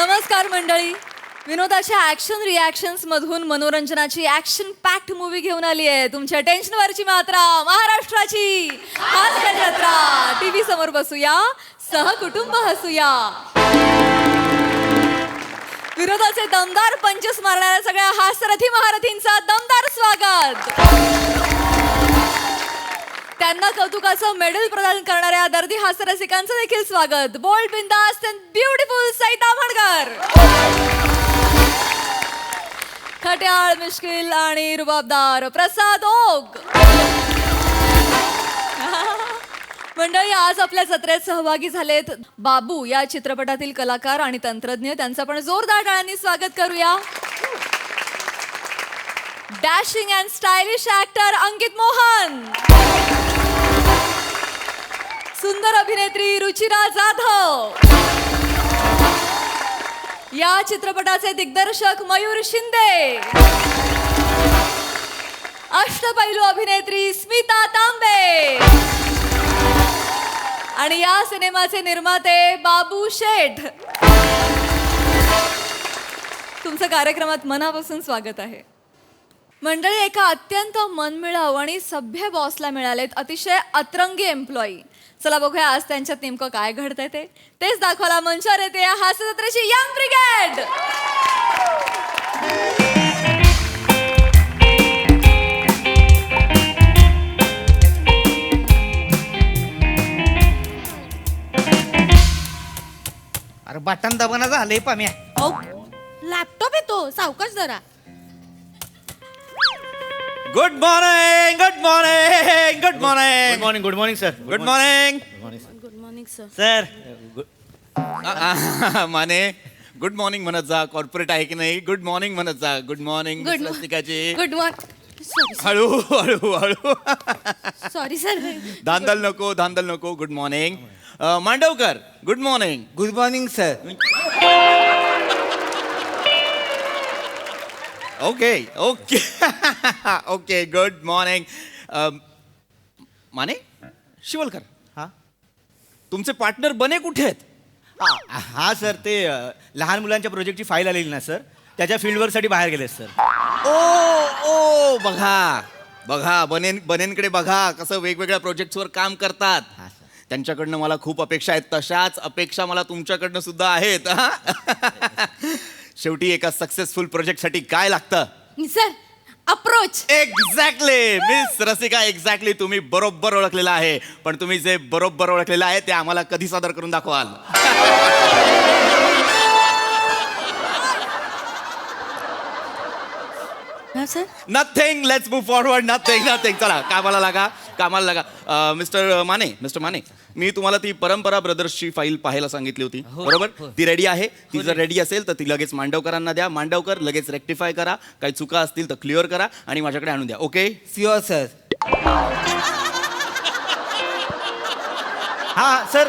नमस्कार मंडळी. विनोदाच्या action reactions मधून मनोरंजनाची ऍक्शन पॅक्ड मूवी घेऊन आली आहे तुमच्या टेन्शनवरची मात्रा महाराष्ट्राची हास्य जत्रा. टीव्ही समोर बसूया, सहकुटुंब हसूया. विनोदाचे दमदार पंचस मारणाऱ्या सगळ्या हास्यरथी महारथींचा दमदार स्वागत. त्यांना कौतुकाचं मेडल प्रदान करणाऱ्या दर्दी हास्यरसिकांचं देखील स्वागत. बोल्ड, बिंदास अँड ब्युटिफुल सईता भडकर. खट्याळ, मिश्किल आणि रुबाबदार प्रसाद ओक. मंडळी, आज आपल्या जत्रेत सहभागी झालेत बाबू या चित्रपटातील कलाकार आणि तंत्रज्ञ. त्यांचं आपण जोरदार टाळ्यांनी स्वागत करूया. डॅशिंग अँड स्टायलिश ऍक्टर अंकित मोहन. सुंदर अभिनेत्री रुचिरा जाधव. या चित्रपटाचे दिग्दर्शक मयूर शिंदे. अष्टपैलू अभिनेत्री स्मिता तांबे. आणि या सिनेमाचे निर्माते बाबू शेठ. तुमचं कार्यक्रमात मनापासून स्वागत आहे. मंडळी, एका अत्यंत मनमिळाऊ आणि सभ्य बॉसला मिळालेत अतिशय अतरंगी एम्प्लॉई. चला बघूया आज त्यांच्यात नेमकं काय घडतंय तेच दाखवायला मंचावर येते हास्य जत्रेची यंग ब्रिगेड. अरे बटन दबाना झालंय पाम्या. लॅपटॉप येतो, सावकाश जरा. Good morning, good morning, good morning, good morning, good morning sir. Good morning. Good morning sir. Sir Mane good morning म्हणत जा. कॉर्पोरेट आहे की नाही? गुड मॉर्निंग म्हणत जा. गुड मॉर्निंग रसिकाची. Good morning. हळू हळू हळू. Sorry sir. धांदल नको, धांदल नको. Good morning. Mandavkar good morning. Good morning sir. Okay okay okay. Good morning. Mane, Shivalkar, हा तुमचे पार्टनर बने कुठे आहेत? हा सर, ते लहान मुलांच्या प्रोजेक्टची फाईल आलेली ना सर, त्याच्या फील्डवर्कसाठी बाहेर गेले सर. ओ ओ बघा बघा, बनेंकडे बघा कसं वेगवेगळ्या प्रोजेक्ट्सवर काम करतात. हा, सर. त्यांच्याकडनं मला खूप अपेक्षा आहेत. तशाच अपेक्षा मला तुमच्याकडनं सुद्धा आहेत. शेवटी एका सक्सेसफुल प्रोजेक्टसाठी काय लागतं? Sir, approach. Exactly miss Rasika, exactly तुम्ही बरोबर ओळखलेलं आहे. पण तुम्ही जे बरोबर ओळखलेलं आहे ते आम्हाला कधी सादर करून दाखवाल? Sir, nothing. Let's move forward. Nothing nothing. चला कामाला लागा, कामाला लागा. मिस्टर माने, मी तुम्हाला ती परंपरा ब्रदर्सची फाईल पाहायला सांगितली होती, बरोबर? ती रेडी आहे. ती जर रेडी असेल तर ती लगेच मांडवकरांना द्या. मांडवकर लगेच रेक्टिफाय करा. काही चुका असतील तर क्लिअर करा आणि माझ्याकडे आणून द्या. ओके? CEO sir. हा सर,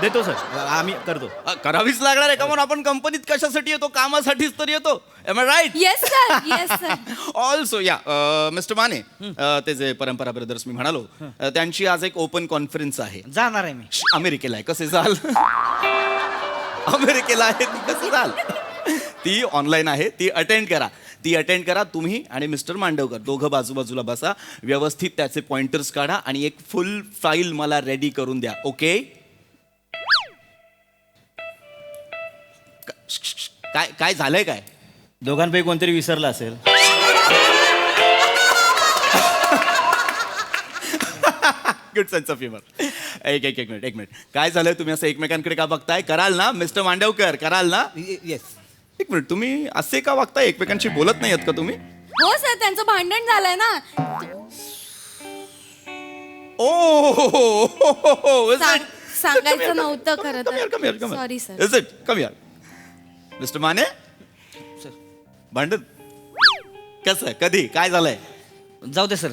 देतो सर, आम्ही करतो. करावीच लागणार आहे. का म्हणून आपण कंपनीत कशासाठी येतो? कामासाठीच तर येतो. Am I right? Yes sir, yes sir. Also या मिस्टर माने, ते जे परंपरा ब्रदर्स मी म्हणालो, त्यांची आज एक ओपन कॉन्फरन्स आहे. जाणार आहे मी. अमेरिकेला आहे. कसे जाल? अमेरिकेला आहे ती, कसे जाल? ती ऑनलाईन आहे. ती अटेंड करा. तुम्ही आणि मिस्टर मांडवकर दोघं बाजूबाजूला बसा. व्यवस्थित त्याचे पॉइंटर्स काढा आणि एक फुल फाईल मला रेडी करून द्या. ओके? काय झालंय? काय दोघांपैकी कोणतरी विसरलं असेल. Good sense of humour. एक मिनिट. काय झालंय? तुम्ही असं एकमेकांकडे का बघताय? कराल ना मिस्टर मांडवकर? कराल ना? येस. एक मिनिट, तुम्ही असे का वागताय? एकमेकांशी बोलत नाही आहेत का तुम्ही? हो सर, त्यांचं भांडण झालंय ना. ओ सांगायचं नव्हतं खरं तर. Sorry sir. Is it? Come here. Mister Mane, भांडण कसं? कधी? काय झालंय? जाऊ दे सर.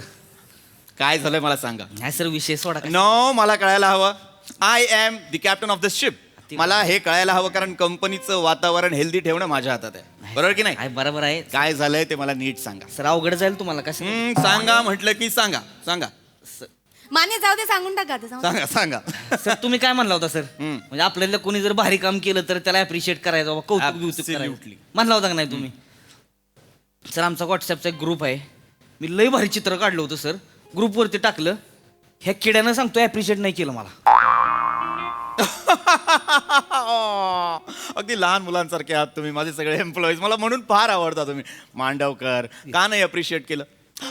काय झालंय मला सांगा. नाही सर, विषय सोडा. नो, मला कळायला हवं. I am the captain of the ship. मला हे कळायला हवं, कारण कंपनीचं वातावरण हेल्दी ठेवणं माझ्या हातात आहे. बरोबर की नाही? बरोबर आहे. काय झालंय ते मला नीट सांगा. सर, अवघड जाईल तुम्हाला. कसं सांगा म्हटलं की सांगा. मान्य जाऊ दे, सांगून टाका आता, जाऊ दे. सांगा सांगा सर तुम्ही काय म्हणला होता सर म्हणजे आपल्याला कोणी जर भारी काम केलं तर त्याला अप्रिशिएट करायचं बाबा, कौतुक बिवतुक करायचं. Absolutely. म्हणला होता का नाही तुम्ही? सर आमचा व्हॉट्सअपचा एक ग्रुप आहे, मी लय भारी चित्र काढलं होतं सर, ग्रुपवरती टाकलं. ह्या किड्यानं सांगतो अप्रिशिएट नाही केलं मला. अगदी लहान मुलांसारखे आहात तुम्ही, माझे सगळे एम्प्लॉईज. मला म्हणून फार आवडता तुम्ही. मांडवकर का नाही अप्रिशिएट केलं?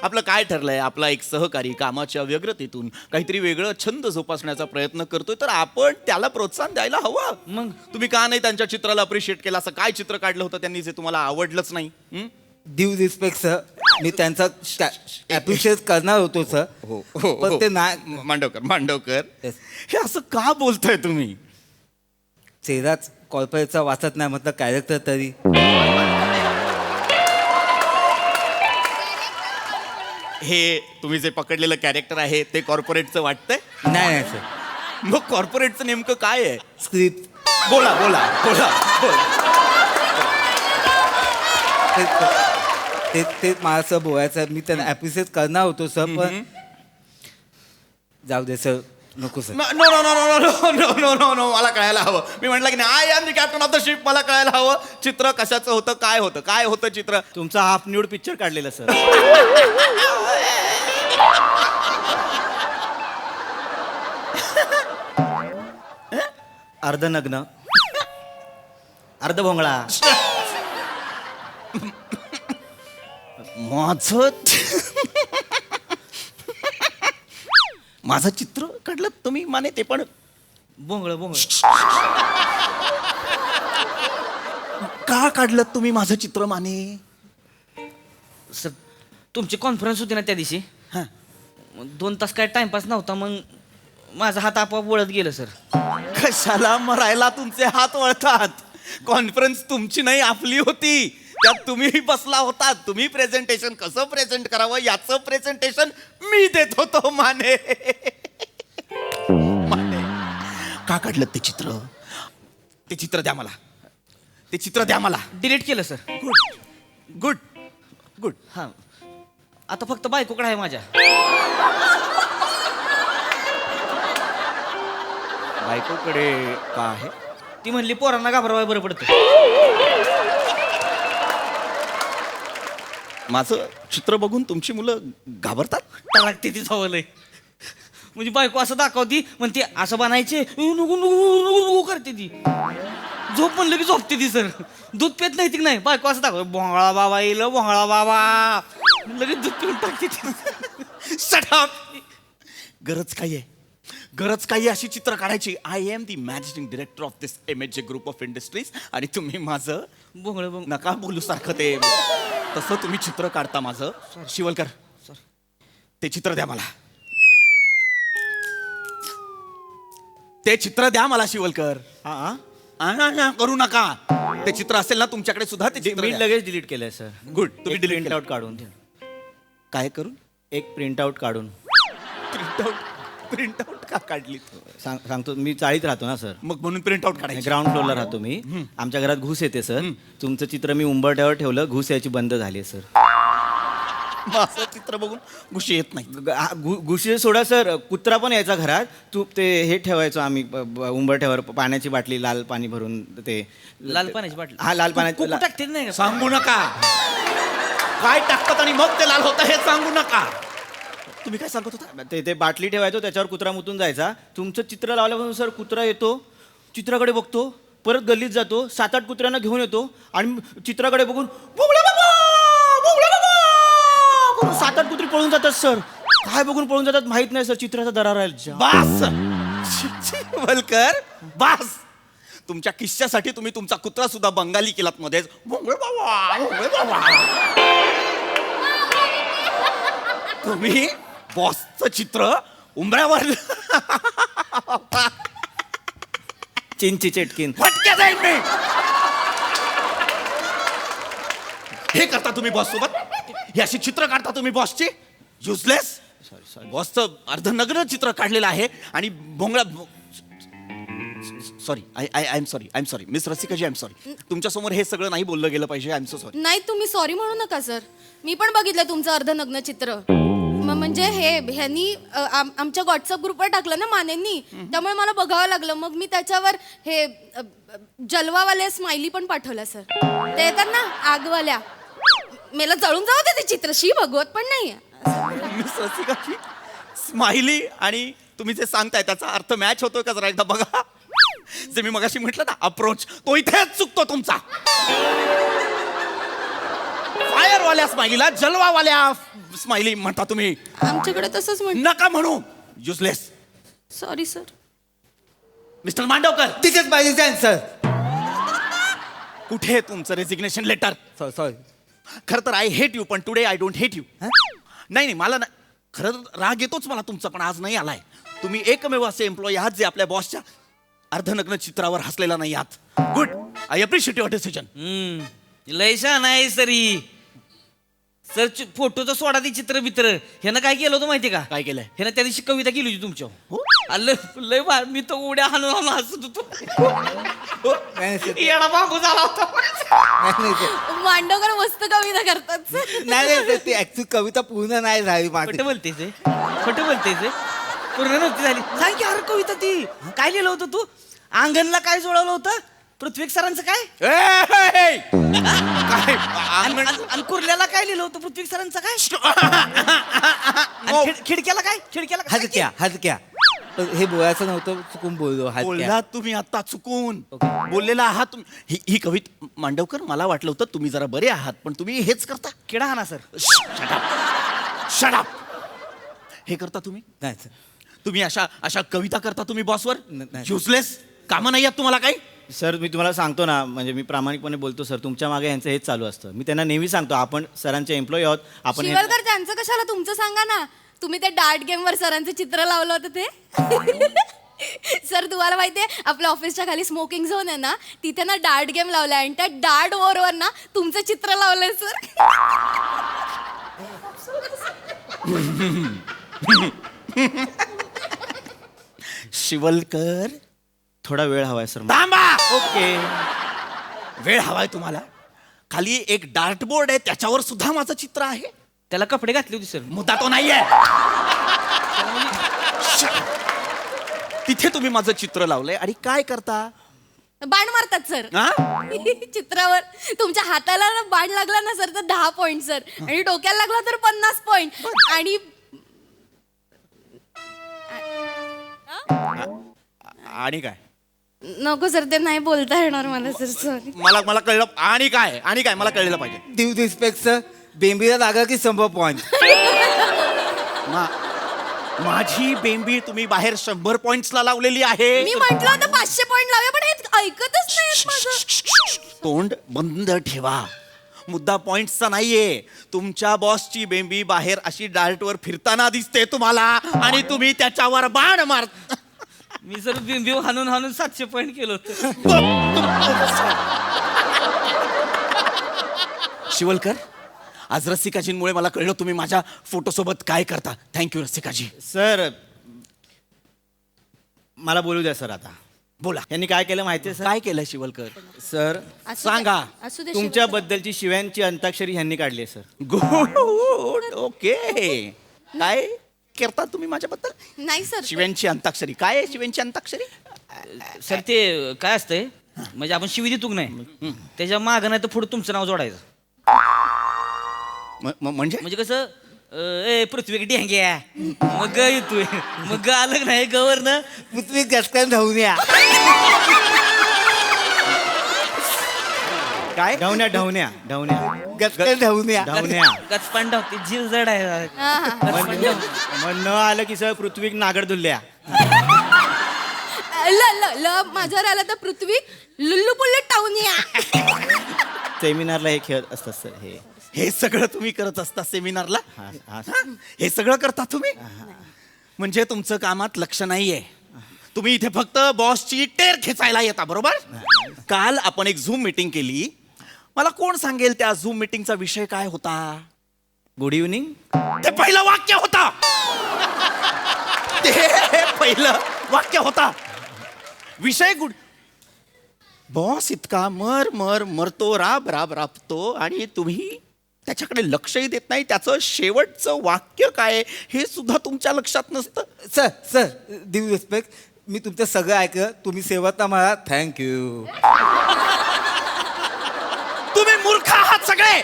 आपलं काय ठरलंय? आपला एक सहकारी कामाच्या व्यग्रतेतून काहीतरी वेगळं छंद जोपासण्याचा प्रयत्न करतोय, तर आपण त्याला प्रोत्साहन द्यायला हवं. मग तुम्ही का नाही त्यांच्या चित्राला अप्रिशिएट केलं? असं काय चित्र काढलं होतं त्यांनी जे तुम्हाला आवडलंच नाही? हं? ड्यू रिस्पेक्ट सर, मी त्यांचा अप्रिशिएट करणार होतो सर, पण ते नाही. मांडवकर Yes. हे असं का बोलताय तुम्ही? चेहराच कॉर्पोरेटचा वाचत नाही म्हटलं, कॅरेक्टर तरी. हे तुम्ही जे पकडलेलं कॅरेक्टर आहे ते कॉर्पोरेटचं वाटतंय? नाही नाही सर, मग कॉर्पोरेटचं नेमकं काय आहे? स्क्रिप्ट बोला बोला बोला बोला. ते मला सर बोलायचं आहे. मी त्यांना अप्रिशिएट करणार होतो सर, पण जाऊ दे सर, नको sir. No no no no no no no no no मला कळायला हवं. मी म्हटलं की नाही, I am the captain of the ship. मला कळायला हवं चित्र कशाचं होतं, काय होतं चित्र. तुमचा हाफ न्यूड पिक्चर काढलेला सर. अर्धनग्न, अर्धभोंगळा. माझं चित्र काढलं तुम्ही माने, ते पण बोंगळ बोंगळ. का काढलं तुम्ही माझं चित्र माने? सर तुमची कॉन्फरन्स होती ना त्या दिवशी, हां. 2 तास काय टाइमपास नव्हता, मग माझा हात आपोआप वळत गेलं सर. कशाला मरायला तुमचे हात वळतात? कॉन्फरन्स तुमची नाही, आपली होती. त्यात तुम्ही बसला होता. तुम्ही प्रेझेंटेशन कसं प्रेझेंट करावं याचं प्रेझेंटेशन मी देत होतो माने. माने, का काढलं ते चित्र? ते चित्र द्या मला, ते चित्र द्या मला. डिलीट केलं सर. Good good good. हां आता फक्त बायकोकडे आहे माझ्या. बायकोकडे का आहे? ती म्हणली पोरांना घाबरवाय बरं पडतं. माझं चित्र बघून तुमची मुलं घाबरतात? लागते ती सवलय. म्हणजे बायको असं दाखवती, म्हणते असं बनायचे, नुकू नुकू नुकू करते ती. झोप म्हणलं की झोपते ती सर. दूध पेत नाही ती नाही, बायको असं दाखव, भोंगळा बाबा येईल, भोंगळा बाबा, लगेच दूध पिऊन टाकते ती. Shut up! गरज काय आहे? गरज काही अशी चित्र काढायची. I am the managing director of this MHJ group of industries, आणि तुम्ही माझं भोंगळ भोंगळ. नका बोलू सारखं ते. तसं तुम्ही चित्र काढता माझं. शिवलकर, ते चित्र द्या मला. ते चित्र द्या मला शिवलकर. हा करू नका. ते चित्र असेल ना तुमच्याकडे सुद्धा, ते चित्र मी द्या. लगेच डिलीट केलंय सर. गुड. तुम्ही डिलीट प्रिंट आउट काढून. काय करून? एक प्रिंट आउट काढून प्रिंट आउट का काढली? सांगतो. मी चाळीत राहतो ना सर, मग म्हणून प्रिंट आउट काढायची. ग्राउंड फ्लोअरला राहतो मी. आमच्या घरात घुस येते सर. तुमचं चित्र मी उंबरठ्यावर ठेवलं, घुस यायची बंद झाली सर. असं चित्र बघून घुशी येत नाही. घुशी सोडा सर, कुत्रा पण यायचा घरात. तू ते हे ठेवायचो आम्ही उंबरठ्यावर, पाण्याची बाटली लाल पाणी भरून. ते लाल पाण्याची बाटली. हा लाल पाण्याची. कुकू टाकते नाही का? सांगू नका काय टाकतात आणि मग ते लाल होतं हे सांगू नका. तुम्ही काय सांगत होता? ते बाटली ठेवायचो, त्याच्यावर कुत्रा मुतून जायचा. तुमचं चित्र लावल्यापासून सर कुत्रा येतो, चित्राकडे बघतो, परत गल्लीत जातो, 7-8 कुत्र्यांना घेऊन येतो आणि चित्राकडे बघून भोंगळा बाबा, भोंगळा बाबा करून 7-8 कुत्री पळून जातात सर. काय बघून पळून जातात माहित नाही सर. चित्राचा दरार आहे. बास वलकर, बास. तुमच्या किस्स्यासाठी तुम्ही तुमचा कुत्रा सुद्धा बंगाली केलात मध्येच. भोंगळे बाबा, भोंगळे बाबा. तुम्ही बॉसचं चित्र उंबऱ्यावर चिंची चेटकीन फटके जाईल मी. हे करता तुम्ही बॉस सोबत? हे अशी चित्र काढता तुम्ही बॉसची? युजलेस. बॉसचं अर्धनग्न चित्र काढलेलं आहे आणि भोंगळा. Sorry, I am sorry miss रसिकाजी, आय एम सॉरी. तुमच्या समोर हे सगळं नाही बोललं गेलं पाहिजे. I am so sorry. नाही तुम्ही सॉरी म्हणू नका सर. मी पण बघितलं तुमचं अर्धनग्न चित्र. म्हणजे ह्यांनी आमच्या व्हॉट्सअप ग्रुपवर टाकलं ना मानेंनी, त्यामुळे मला बघावं लागलं. मग मी त्याच्यावर हे जलवावाले स्माइली पण पाठवल्या सर. ते येतात ना आगवाल्या, मला जळून जाऊ दे ते चित्रशी भगवत पण नाही. मिस रसिकाची स्माइली आणि तुम्ही जे सांगताय त्याचा अर्थ मॅच होतोय का जरा एकदा बघा. जे मी मगाशी म्हटलं ना अप्रोच, तो इथेच चुकतो तुमचा. फायरवाल्या स्माइलीला जलवावाल्या स्माइली म्हणता तुम्ही. आमच्याकडे तसंच म्हण. नका म्हणू, useless. Sorry sir. Mister Mandavkar, तिथेच पाहिजे आन्सर. कुठे आहे तुमचं रेजिग्नेशन लेटर? सॉरी. खरं तर आय हेट यू, पण today I don't hate you. नाही मला नाही, खरं तर राग येतोच मला तुमचा, पण आज नाही आलाय. तुम्ही एकमेव असे एम्प्लॉई आहात जे आपल्या बॉसच्या अर्धनग्न चित्रावर हसलेला नाही आहात. Good, I appreciate your decision. लयशा नाही सरी सर. फोटोचा सोडा ती चित्र बित्र ह्यानं काय केलं होतं माहिती का? काय केलंय? ह्यानं त्या दिवशी कविता केली होती तुमच्या. हो? लय मी तर उड्या हाणून हाणून हसत होतो. नाही sir. येडा बाबू झाला होता. नाही sir. मांडवकर मस्त कविता करतात sir. नाही sir, ती ऍक्च्युअली कविता पूर्ण नाही झाली माझी. खोटं बोलते ते, खोटं बोलते ते. पूर्ण नव्हती झाली. सांग की अरे कविता ती काय लिहिलं होतं तू? अंगणला काय जोडवलं होतं? पृथ्वी सरांचं काय? आणि कुर्ल्याला काय लिहिलं होतं? पृथ्वी सरांचं काय? आणि खिडक्याला काय? खिडक्याला काय? हजक्या हे बोलायचं नव्हतं, चुकून बोललो. हजक्या. बोलला तुम्ही आता चुकून बोललेला आहात तुम्ही. ही कविता मांडवकर, मला वाटलं होतं तुम्ही जरा बरे आहात, पण तुम्ही हेच करता. किडा हाना सर. Shut up. हे करता तुम्ही? नाही sir. तुम्ही अशा कविता करता तुम्ही बॉसवर? नाही. युजलेस. कामं नाही आहेत तुम्हाला काही? सर मी तुम्हाला सांगतो ना, म्हणजे मी प्रामाणिकपणे बोलतो सर, तुमच्या मागे यांचं हेच चालू असतं. मी त्यांना नेहमी सांगतो आपण सरांचे एम्प्लॉई आहोत. आपण हे- शिवलकर त्यांचं कशाला, तुमचं सांगा ना. तुम्ही ते डार्ट गेमवर सरांचं चित्र लावलं होतं ते. सर तुम्हाला माहितीये आपल्या ऑफिसच्या खाली स्मोकिंग झोन आहे ना, तिथे ना डार्ट गेम लावलाय आणि त्या डार्ट वॉरवर ना तुमचं चित्र लावलंय सर. शिवलकर, थोडा वेळ हवाय सर. थांबा. ओके. वेळ हवाय तुम्हाला? खाली एक डार्ट बोर्ड आहे, त्याच्यावर सुद्धा माझं चित्र आहे. त्याला कपडे घातले होते सर. मुद्दा तो नाहीये. तिथे तुम्ही माझं चित्र लावलंय आणि काय करता? बाण मारतात सर. हा? चित्रावर तुमच्या हाताला ना बाण लागला ना सर तर 10 पॉइंट सर, आणि डोक्याला लागला तर 50 पॉइंट. आणि आणि काय? नको सर, ते नाही बोलता येणार मला सर. सॉरी. मला कळलं. आणि काय मला कळलं पाहिजे. Due respect sir. बेंबीला लागा की 100 पॉईंट. माझी बेंबी तुम्ही बाहेर 100 पॉइंट्सला लावलेली आहे. मी म्हंटल होतं 500 पॉइंट लावूया, पण हे ऐकतच नाहीत माझं. तोंड बंद ठेवा. मुद्दा पॉइंट्सचा नाहीये. तुमच्या बॉसची बेंबी बाहेर अशी डार्टवर फिरताना दिसते तुम्हाला आणि तुम्ही त्याच्यावर बाण मार. मी सर बिंबीव हाणून हाणून 700 पॉईंट केलं होतं. शिवलकर, आज रसिकाजींमुळे मला कळलं तुम्ही माझ्या फोटोसोबत काय करता. थँक्यू रसिकाजी. सर मला बोलू द्या सर. आता बोला. यांनी काय केलं माहितीये सर? काय केलं शिवलकर? सर असू दे- सांगा. असू दे तुमच्या शिवलकर. बद्दलची शिव्यांची अंताक्षरी ह्यांनी काढली आहे सर. गुड. ओके. काय करता तुम्ही माझ्याबद्दल? नाही सर. शिव्यांची अंताक्षरी. काय आहे शिव्यांची अंताक्षरी? सर ते काय असतंय म्हणजे आपण शिवी देतो की नाही, त्याच्या मागं नाही तर पुढे तुमचं नाव जोडायचं. म्हणजे म्हणजे कसं ए पृथ्वी ढेंग्या मग ग येतोय, मग ग आलं नाही गवर ना. पृथ्वी गचकन धावून या. काय? ढवण्या ढवण्या ढवण्या गचकन धावून या. ढवण्या. गचपान धावते, जीव जड आहे. हा, हा. मग न आलं की सर पृथ्वी नागड धुल्ल्या. ल माझ्यावर आला तर पृथ्वी लुल्लू पुल्लू टाऊन. सेमिनारला हे खेळ असतात सर. हे सगळं तुम्ही करत असता सेमिनारला? हा, हा. हे सगळं करता तुम्ही? म्हणजे तुमचं कामात लक्ष नाहीये. तुम्ही इथे फक्त बॉसची टेर खेचायला येता, बरोबर? काल आपण एक झूम मीटिंग केली. मला कोण सांगेल त्या झूम मीटिंगचा विषय काय होता? Good evening. ते पहिलं वाक्य होता. ते पहिलं वाक्य होता. विषय गुड. बॉस इतका मरतो, राब राबतो आणि तुम्ही त्याच्याकडे लक्षही देत नाही, त्याचं शेवटचं वाक्य काय आहे हे सुद्धा तुमच्या लक्षात नसतं. सर ड्यू रिस्पेक्ट, मी तुमचं सगळं ऐकलं. तुम्ही सेवता मला थँक्यू. तुम्ही मूर्ख आहात सगळे.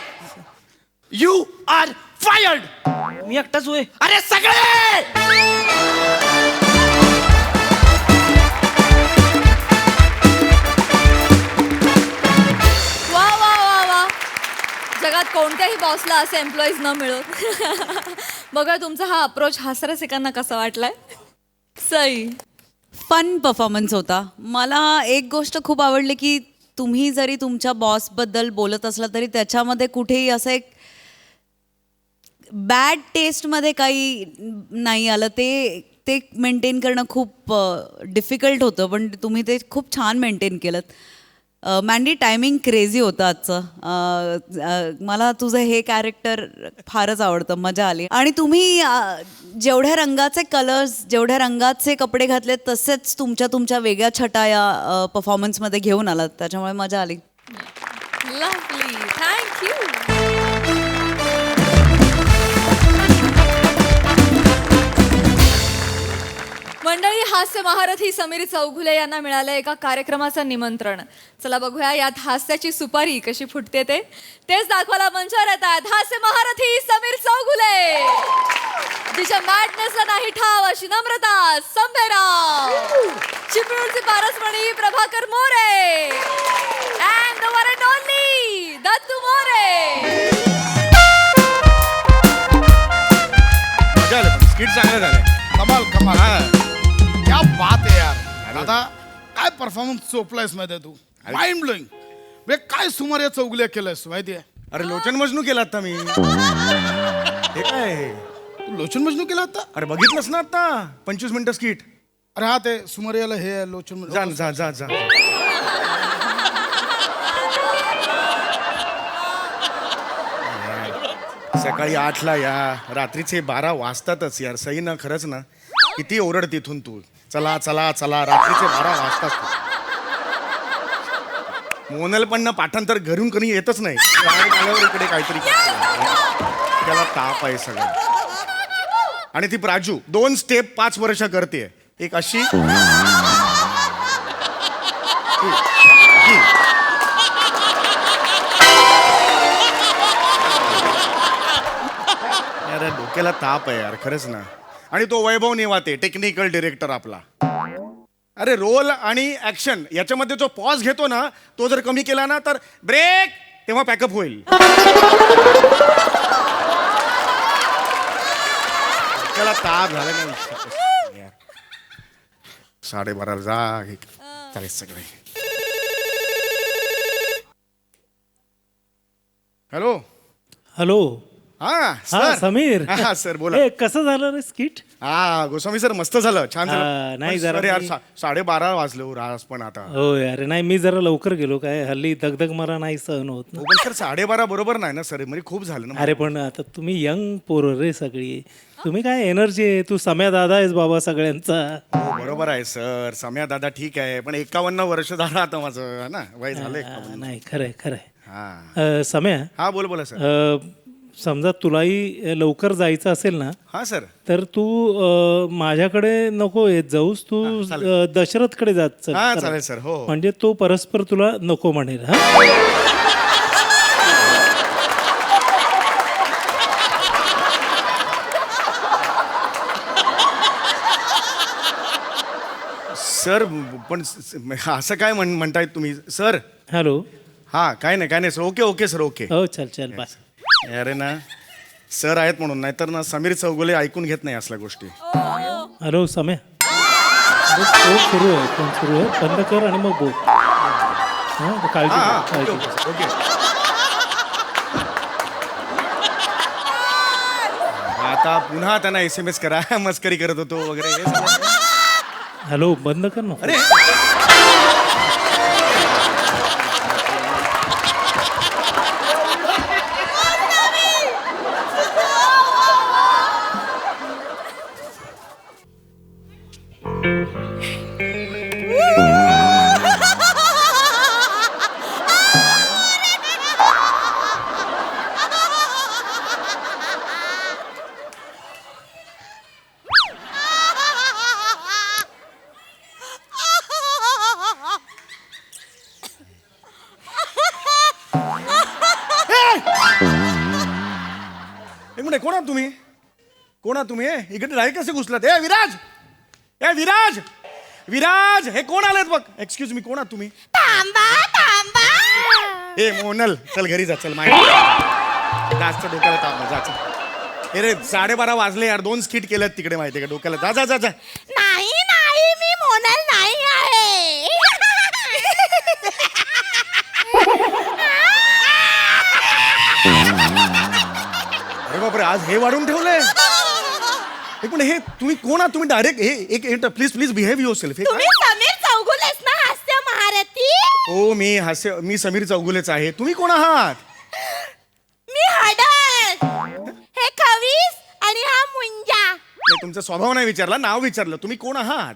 You R fired. मी एकटाच होय. अरे सगळे. वा वा वा वा, जगात कोणत्याही बॉसला असे एम्प्लॉईज न मिळो. बघा तुमचा हा अप्रोच हास्यरसिकांना कसा वाटलाय? सई. फन परफॉर्मन्स होता. मला एक गोष्ट खूप आवडली की तुम्ही जरी तुमच्या बॉसबद्दल बोलत असला तरी त्याच्यामध्ये कुठेही असं एक बॅड टेस्टमध्ये काही नाही आलं. ते मेंटेन करणं खूप डिफिकल्ट होतं, पण तुम्ही ते खूप छान मेंटेन केलं. मॅन्डी, टायमिंग क्रेझी होतं आजचं. मला तुझं हे कॅरेक्टर फारच आवडतं, मजा आली. आणि तुम्ही जेवढ्या रंगाचे कलर्स, जेवढ्या रंगाचे कपडे घातले तसेच तुमच्या वेगळ्या छटा या परफॉर्मन्समध्ये घेऊन आलात, त्याच्यामुळे मजा आली. Lovely, thank you. मंडळी, हास्य महारथी समीर चौघुले यांना मिळालं एका कार्यक्रमाचं निमंत्रण. चला बघूया यात हास्याची सुपारी कशी फुटते तेच दाखवायला मंचावर येत आहेत हास्य महारथी समीर चौघुले. तिच्या मॅडनेसला नाही ठाव अशी नम्रता संभेराव, चिपळूणचे पारसमणी Prabhakar More, and the one and only Dattu More. Skit चांगलं झालं. कमाल कमाल. क्या बात आहे यार. दादा काय परफॉर्मन्स चोपलायस माहिती आहे तू. Mind blowing. म्हणजे काय सुमार या चौगुल्या केलंस माहिती आहे. अरे लोचन मजनू केला आता मी. हे काय आहे? तू लोचन मजनू केला होता. अरे बघितलंस ना आता 25 मिनिटं स्किट. अरे हा ते सुमारियाला हे आहे, लोचन जा जा जा जा. सकाळी 8ला या, रात्रीचे 12 वाजतातच यार. सई ना, खरंच ना, किती ओरड तिथून तू. चला चला चला, रात्रीचे 12 वाजतात. मोनल पण ना पाठांतर घरून कधी येतच नाही. आल्यावर इकडे काहीतरी त्याला ताप आहे सगळं. आणि ती प्राजू 2 स्टेप 5 वर्ष करते. एक अशी, अरे डोक्याला ताप आहे यार, खरंच ना. आणि तो वैभव नेवाते, टेक्निकल डिरेक्टर आपला. अरे रोल आणि ऍक्शन याच्यामध्ये जो पॉज घेतो ना, तो जर कमी केला ना तर ब्रेक, तेव्हा पॅकअप होईल. त्याला ताप झाला नाही यार. 12:30 जा चालेल सगळे. हॅलो. हॅलो. हा हा सर. समीर. हा सर बोला. ए, कसं झालं रे स्किट? हा गोस्वामी सर, मस्त झालं, छान झालं. नाही, पण जरा सर यार मी- 12:30 वाजले हो राज पण आता. हो अरे नाही, मी जरा लवकर गेलो. काय हल्ली दगदग मला नाही सहन होत ना. हो, पण सर 12:30 बरोबर नाही ना सर, म्हणजे खूप झालं ना. अरे पण आता तुम्ही यंग पोरं रे सगळी. तुम्ही काय एनर्जी आहे. तू सम्या दादा आहेस बाबा सगळ्यांचा. हो बरोबर आहे सर. सम्या दादा ठीक आहे, पण 51 वर्ष झालं आता माझं ना, वय झालं 51. नाही, खरंय खरंय. हा सम्या, हा बोल बोला सर. समजा तुलाही लवकर जायचं असेल ना, हा सर. तर तू माझ्याकडे नको येत जाऊस. तू दशरथकडे जात चल. हा चालेल सर. हो हो. म्हणजे तो परस्पर तुला नको म्हणेल. हा सर पण असं काय म्हणताय तुम्ही सर? हॅलो. हा काय नाही sir. Okay okay sir. Okay. हो चल बाय. अरे ना सर आहेत म्हणून, नाहीतर ना समीर चौगुले ऐकून घेत नाही असल्या गोष्टी. हॅलो सम्या. फोन सुरू आहे. बंद कर आणि मग बोल. हा काळजी घे, काळजी घे. ओके. आता पुन्हा त्यांना SMS करा, मस्करी करत होतो वगैरे हे सगळं. हॅलो बंद कर ना. अरे बापरे, कोण आहात तुम्ही? कोण आहात तुम्ही? इकडे डायरेक्ट कसे घुसलात? ए विराज, ए विराज, विराज, हे कोण आलेत बघ? एक्सक्यूज मी, कोण आहात तुम्ही? थांबा थांबा. ए मोनल, चल घरी जा, चल माहिती जास्त डोक्याला ताप नाही, जा चल. अरे 12:30 वाजले यार, 2 स्किट केल्यात तिकडे माहिती का डोक्याला. जा जा जा जा. नाही नाही, मी मोनाल नाही आहे. अरे बापरे, आज हे वाढून ठेवलंय. एक मिनिट, हे तुम्ही कोण आहात? तुम्ही डायरेक्ट हे एक please please behave your self. तुम्ही समीर चौगुलेस ना, हास्य महारथी? हो, मी समीर चौगुलेच आहे. तुम्ही कोण आहात? मी हडद, हे खवीस आणि हा मुंजा. नाही, तुमचा स्वभाव नाही विचारला, नाव विचारलं. तुम्ही कोण आहात?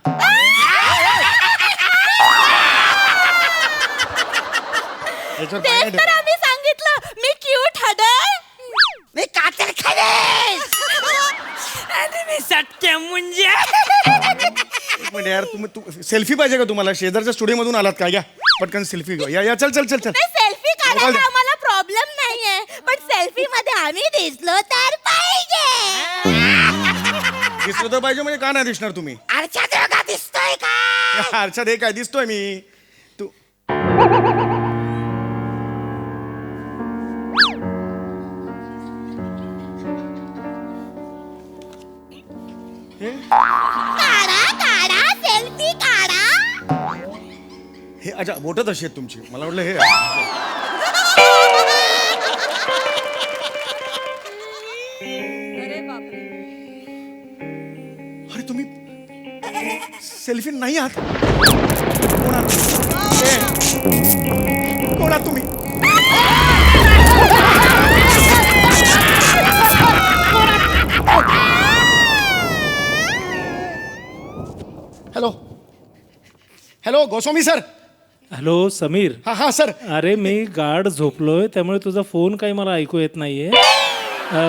याच्यावर पाय नाही तेच तर ठेवलं. आम्ही सांगितलं. मी क्यूट हडद, मी कातर खवीस आणि मी सट्ट्या मुंजा. एक मिनिट यार, तुम्ही सेल्फी पाहिजे का तुम्हाला? शेजारच्या स्टुडिओ मधून आलात का? या पटकन सेल्फी घेऊ. या चल चल चल चल. सेल्फी काढायला आम्हाला प्रॉब्लेम नाहीये, पण सेल्फी मध्ये आम्ही दिसलो तर पाहिजे. दिसलं तर पाहिजे म्हणजे का नाही दिसणार तुम्ही? आरशात का दिसतोय का? आरशात हे काय दिसतोय मी? तू काढा काढा, सेल्फी काढा. हे अच्छा, बोटं तशी आहेत तुमची. मला वाटलं हे अरे बापरे. अरे तुम्ही सेल्फी नाही आहात. कोण आहात? कोण आहात तुम्ही? Hello hello, Goswami sir. Hello Sameer. हा हा सर. अरे मी गाढ झोपलोय, त्यामुळे तुझा फोन काही मला ऐकू येत नाहीये.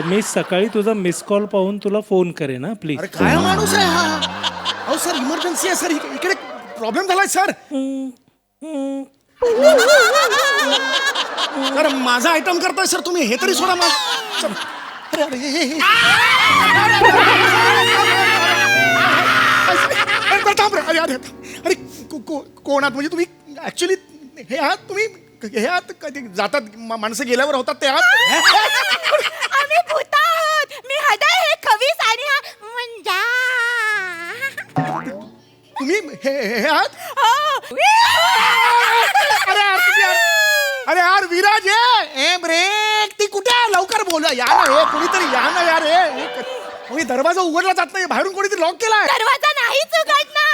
मी सकाळी तुझा मिस कॉल पाहून तुला फोन करेन ना, प्लीज. अरे काय माणूस आहे हा? अहो सर, इमर्जन्सी आहे सर, इकडे प्रॉब्लेम झालाय सर. सर माझा आयटम करताय सर तुम्ही, हे तरी सोडा मला. सर, अरे अरे हे अरे थांब रे. अरे अरे अरे कोण आहात म्हणजे तुम्ही? ऍक्च्युली हे आहात तुम्ही? हे आहात कधी जातात माणसं गेल्यावर होतात ते आहात? आम्ही भूत आहोत. मी हडद, हे खवीस आणि हा मुंजा. तुम्ही हे आहात? हो. अरे यार तुम्ही अरे यार विराज ये. ब्रेक ती कुठे आहे? लवकर बोला. या ना, हे कोणीतरी या ना यार. हे दरवाजा उघडला जात नाही, बाहेरून कोणीतरी लॉक केलाय. दरवाजा नाहीच उघडणार.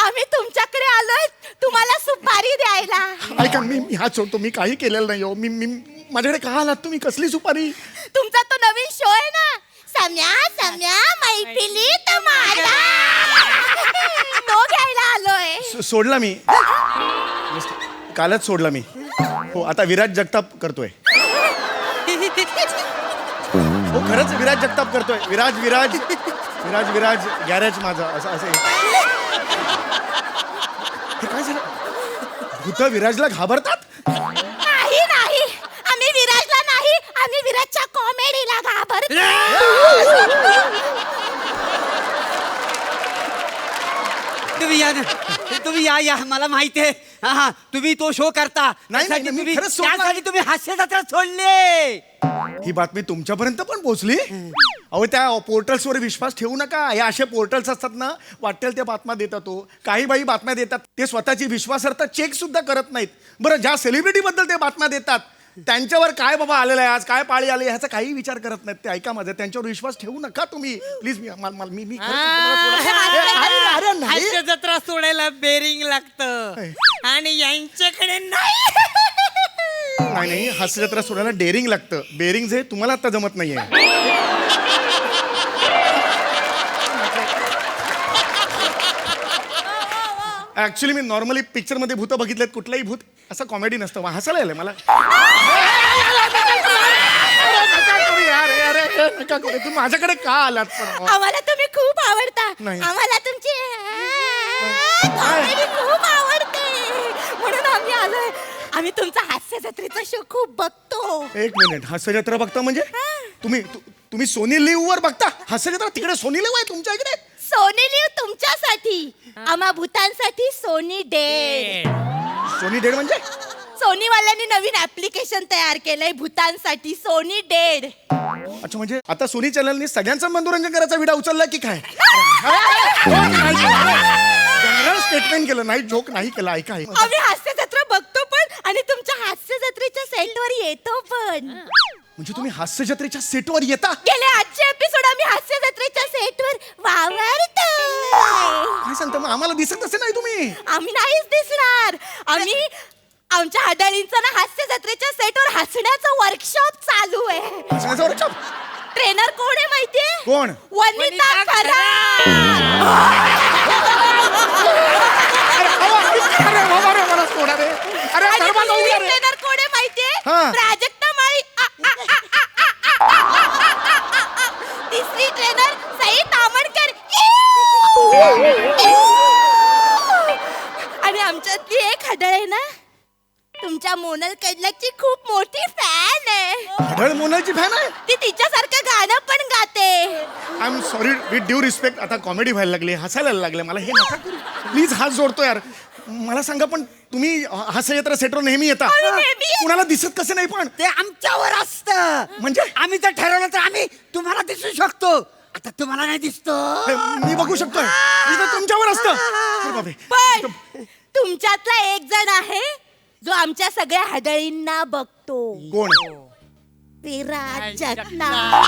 आम्ही तुमच्याकडे आलोय तुम्हाला सुपारी द्यायला. ऐका, मी हात सोडतो. मी काही केलेलं नाही हो. मी माझ्याकडे का आलात तुम्ही? कसली सुपारी? तुमचा तो नवीन शो आहे ना, सम्या सम्या मैफिलीत माझा, तो घ्यायला आलोय. सोडला मी, कालच सोडला मी. हो, आता विराज जगताप करतोय. हो खरंच विराज जगताप करतोय. विराज विराज विराज विराज गॅरेज माझा असं असं. हे काय झालं? भूत विराजला घाबरतात? नाही नाही, आम्ही विराजला नाही, आम्ही विराजच्या कॉमेडीला घाबरतो. तुम्ही या मला माहिती आहे. हा, तुम्ही तो शो करता. नाही, त्यासाठी मी तुम्ही खरंच सोडला त्यासाठी तुम्ही हास्य जत्रा सोडले. ही बातमी तुमच्यापर्यंत पण पोहोचली? अहो त्या पोर्टल्सवर विश्वास ठेवू नका. हे असे पोर्टल्स असतात ना, वाटेल त्या बातम्या देतात. तो काही बाई बातम्या देतात, ते स्वतःची विश्वासार्हता चेक सुद्धा करत नाहीत. बरं, ज्या सेलिब्रिटी बद्दल ते बातम्या देतात त्यांच्यावर काय बाबा आलेलं आहे, आज काय पाळी आली, ह्याचा काही विचार करत नाहीत ते. ऐका माझं, त्यांच्यावर विश्वास ठेवू नका तुम्ही प्लीज. मी अरे नाही, हास्य जत्रा सोडायला बेरिंग लागतं आणि यांच्याकडे नाही. नाही, हास्य जत्रा सोडायला डेअरिंग लागतं. बेरिंग जे तुम्हाला आता जमत नाहीये. ऍक्च्युली मी नॉर्मली पिक्चर मध्ये भूत बघितलेत. कुठलंही भूत असं कॉमेडी नसतं. हसायला आलंय मला. तुम्ही माझ्याकडे का आलात पण? आम्हाला तुम्ही खूप आवडता. नाही. आम्हाला तुमची कॉमेडी खूप आवडते, म्हणून आम्ही आलोय. आम्ही तुमचा हास्य जत्रेचा शो खूप बघतो. एक मिनिट, हास्य जत्रा बघता म्हणजे? तुम्ही सोनी लिव्ह वर बघता हास्य जत्रा तिकडे सोनी लिव्ह आहे तुमच्या इकडे सोनी लिव तुमच्यासाठी आम्हा भूतांसाठी सोनी डे. सोनी डेड म्हणजे सोनीवाल्यांनी नवीन ऍप्लिकेशन तयार केलंय भूतांसाठी सोनी डेड. अच्छा म्हणजे आता सोनी चॅनलने सगळ्यांचं मनोरंजन करायचा विडा उचलला की काय जनरल स्टेटमेंट केलं नाही जोक नाही केला ऐका आम्ही हास्य जत्रा बघतो पण आणि तुमच्या हास्य जत्रेच्या सेटवर येतो पण. म्हणजे तुम्ही हास्य जत्रेच्या सेटवर येता गेले आजचे एपिसोड आम्ही हास्य जत्रेच्या सेटवर वावरतो. काय सांगता मग आम्हाला दिसत असे नाही तुम्ही आम्ही नाहीच दिसणार. आम्ही आमच्या हडळींचं ना हास्य जत्रेच्या सेटवर हसण्याचं वर्कशॉप चालू आहे. हसण्याचा workshop? ट्रेनर कोण आहे माहितीये? कोण वनिता खरा. ट्रेनर कोण आहे माहितीये? हा. प्राजक्ता माळी. तिसरी ट्रेनर सई तामणकर. आणि आमच्यातली एक हडळ आहे ना तुमच्या मोनल कडलाची खूप मोठी फॅन आहे. हडळ मोनाची फॅन आहे ती तिच्यासारखं गाणं पण गाते. I am sorry with due respect आता कॉमेडी व्हायला लागली हसायला लागले मला हे नका करू प्लीज हात जोडतो यार. मला सांगा पण तुम्ही हास्य जत्रा सेटवर नेहमी येता नेहमी. कुणाला दिसत कसं नाही पण ते आमच्यावर असतं. म्हणजे आम्ही जर ठरवलं तर आम्ही तुम्हाला दिसू शकतो. आता तुम्हाला नाही दिसतो. हे, मी बघू शकतोय इथं तुमच्यावर असतं अरे बापरे. पण तुमच्यातला एक जण आहे जो आमच्या सगळ्या हडळींना बघतो. कोण विराज जगताप.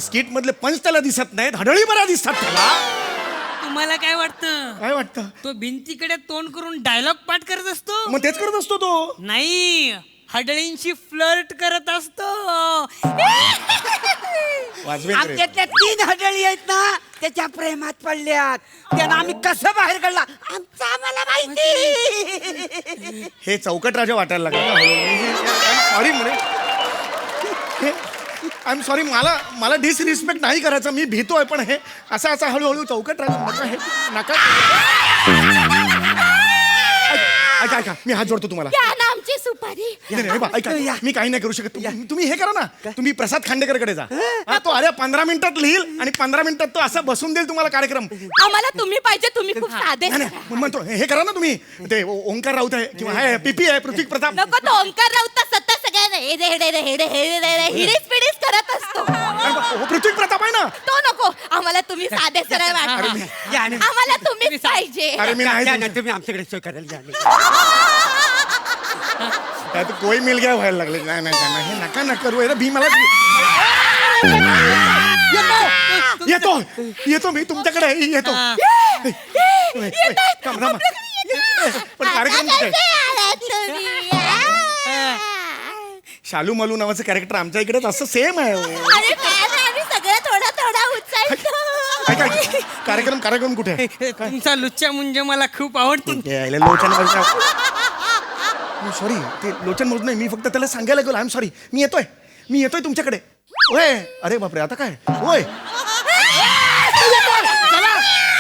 स्किट मधले पंच त्याला दिसत नाहीत हडळी बऱ्या दिसतात त्याला. तुम्हाला काय वाटतं? काय वाटतं तो भिंतीकडे तोंड करून डायलॉग पाठ करत असतो? मग तेच करत असतो तो नाही, हडळींशी फ्लर्ट करत असतो. वाजवेल रे. आमच्यातल्या 3 हडळी आहेत ना त्याच्या प्रेमात पडल्यात. त्यांना आम्ही कसं बाहेर काढला आमचं आम्हाला माहिती. हे चौकट राजा वाटायला लागला सॉरी म्हणे आय एम सॉरी मला डिसरिस्पेक्ट नाही करायचं मी भीतोय पण हे असं हळूहळू चौकट राजा नका हे नका ऐका मी हात जोडतो तुम्हाला द्या ना आमची सुपारी. नाही, बा, ऐका मी काही नाही करू शकत तुम्ही हे करा ना तुम्ही प्रसाद खांडेकरकडे जा हा, तो अरे 15 मिनिटात लिहिल आणि 15 मिनिटात तो असं बसून देईल तुम्हाला कार्यक्रम. आम्हाला तुम्ही पाहिजे तुम्ही खूप साधे. नाही, नाही, मग म्हणतो हे करा ना तुम्ही ते ओंकार राऊत आहे किंवा आहे पीपी आहे पृथ्वी प्रताप नको तो ओंकार राऊत सतत सगळ्या हिडीस पिडीस करत असतो. अरे बा, पृथ्वी प्रताप आहे ना तो नको आम्हाला तुम्ही साधे सरळ वाटता. आम्हाला तुम्हीच पाहिजे. अरे मी नाही तुम्ही आमच्याकडे सोय करायला काय तू कोई मिल गया व्हायला लागले नाही हे नका करू अरे भी मला येतो मी तुमच्याकडे येतो पण कार्यक्रम कुठे शालू मालू नावाचं कॅरेक्टर आमच्या इकडेच असं सेम आहे आम्ही सगळं थोडा उचलतो. ऐका कार्यक्रम कुठे आहे तुमचा लुच्चा मुंजे मला खूप आवडतो. लोचन सॉरी ते लोचन मोज नाही मी फक्त त्याला सांगायला गेलो आय एम सॉरी मी येतोय तुमच्याकडे होय अरे बापरे आता काय होय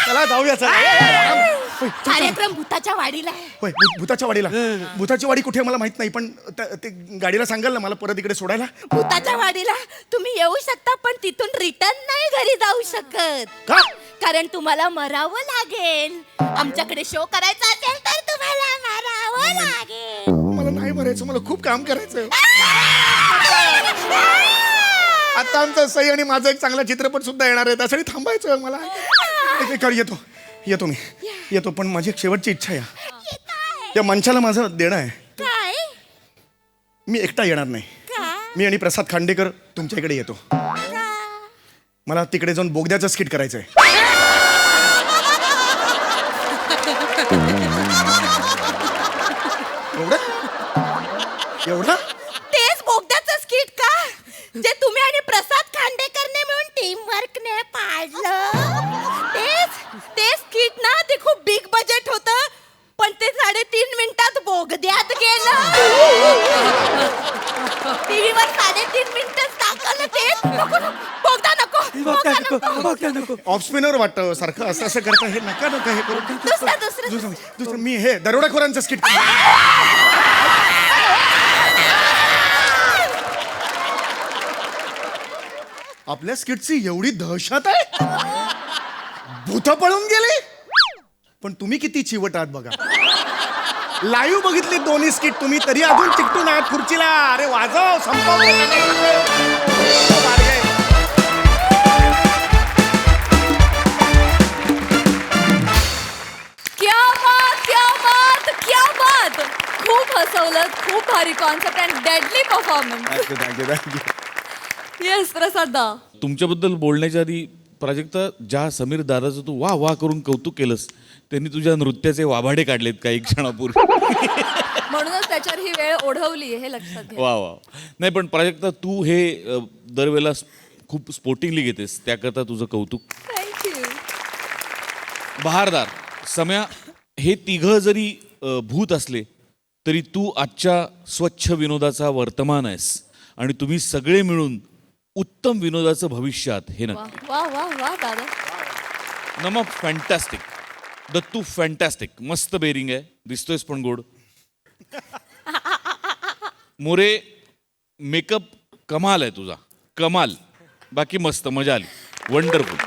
चला जाऊया चला कार्यक्रम भूताच्या वाडीला आहे. होय भूताच्या वाडीला भूताची वाडी कुठे मला माहित नाही पण ते गाडीला सांगाल ना मला परत इकडे सोडायला भूताच्या वाडीला तुम्ही येऊ शकता पण तिथून रिटर्न नाही घरी जाऊ शकत. का कारण तुम्हाला मरावं लागेल. आमच्याकडे शो करायचा असेल तर तुम्हाला मरावं लागेल. मला नाही मरायचं मला खूप काम करायचं आता आमचं सई आणि माझा एक चांगला चित्रपट सुद्धा येणार आहे त्यासाठी थांबायचं मला येतो मी येतो पण माझी एक शेवटची इच्छा आहे त्या मंचाला माझं देणं आहे. काय मी एकटा येणार नाही मी आणि प्रसाद खांडेकर तुमच्या इकडे येतो. मला तिकडे जाऊन बोगद्याचं स्किट करायचंय. एवढं तेच बोगद्याचं स्किट का जे तुम्ही आणि प्रसाद खांडेकरने मिळून टीम वर्कने पाडलं. ते स्किट ना ते खूप बिग बजेट होतं पण ते 3.5 मिनिटात बोगद्यात गेलं. टीव्हीवर 3.5 मिनिटच दाखवलं ते. बोगदा नको. ऑफ स्पिनर वाटतं सारखं असं करता हे नका हे करू दुसरं मी हे दरोडेखोरांचं स्किट आपल्या स्किटची एवढी दहशत आहे? भूत पळून गेले. पण तुम्ही किती चिवट आहात बघा. लाईव्ह बघितली दोन्ही स्किट तुम्ही, तरी अजून चिकटून आहात खुर्चीला. अरे वाजव, संपव. क्या बात, क्या बात, क्या बात. खूप हसवलं, खूप भारी concept and deadly performance. Thank you. Yes Prasad दा. तुमच्याबद्दल बोलण्याच्या आधी प्राजक्ता, ज्या समीर दादाचं तू वा वा करून कौतुक केलंस, त्यांनी तुझ्या नृत्याचे वाभाडे काढलेत काही क्षणापूर्वी. म्हणूनच त्याच्यावर ही वेळ ओढवली हे लक्षात घ्या. वा वा. नाही पण प्राजक्ता, तू हे दरवेळेला खूप स्पोर्टिंगली घेतेस, त्याकरता तुझं कौतुक. थँक्यू. बहारदार, सम्या, हे तिघं जरी भूत असले तरी तू आजच्या स्वच्छ विनोदाचा वर्तमान आहेस आणि तुम्ही सगळे मिळून उत्तम विनोदाचं भविष्य आहात हे वा नक्की. वा वा वा दादा. नमा फॅन्टॅस्टिक. दत्तू फॅन्टॅस्टिक. मस्त बेरिंग आहे, दिसतोयस पण गोड. मोरे, मेकअप कमाल आहे तुझा, कमाल. बाकी मस्त, मजा आली, wonderful.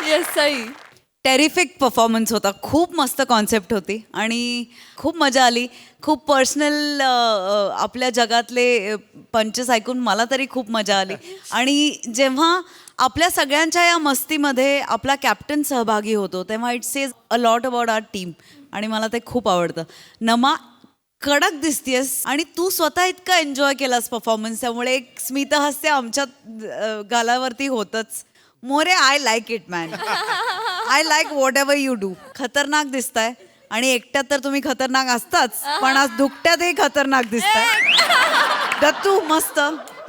Yes Sai. Terrific performance होता. खूप मस्त कॉन्सेप्ट होती आणि खूप मजा आली. खूप पर्सनल आपल्या जगातले पंचेस ऐकून मला तरी खूप मजा आली. आणि जेव्हा आपल्या सगळ्यांच्या या मस्तीमध्ये आपला कॅप्टन सहभागी होतो तेव्हा it says a lot about our team आणि मला ते खूप आवडतं. नमा, कडक दिसतेस आणि तू स्वतः इतका एन्जॉय केलास परफॉर्मन्स, त्यामुळे एक स्मितहास्य आमच्या गालावरती होतच. More, I like it man. I like what ever you do. खतरनाक दिसताय आणि एकट्यात तर तुम्ही खतरनाक असताच, पण आज दुकट्यातही खतरनाक दिसताय. दत्तू मस्त,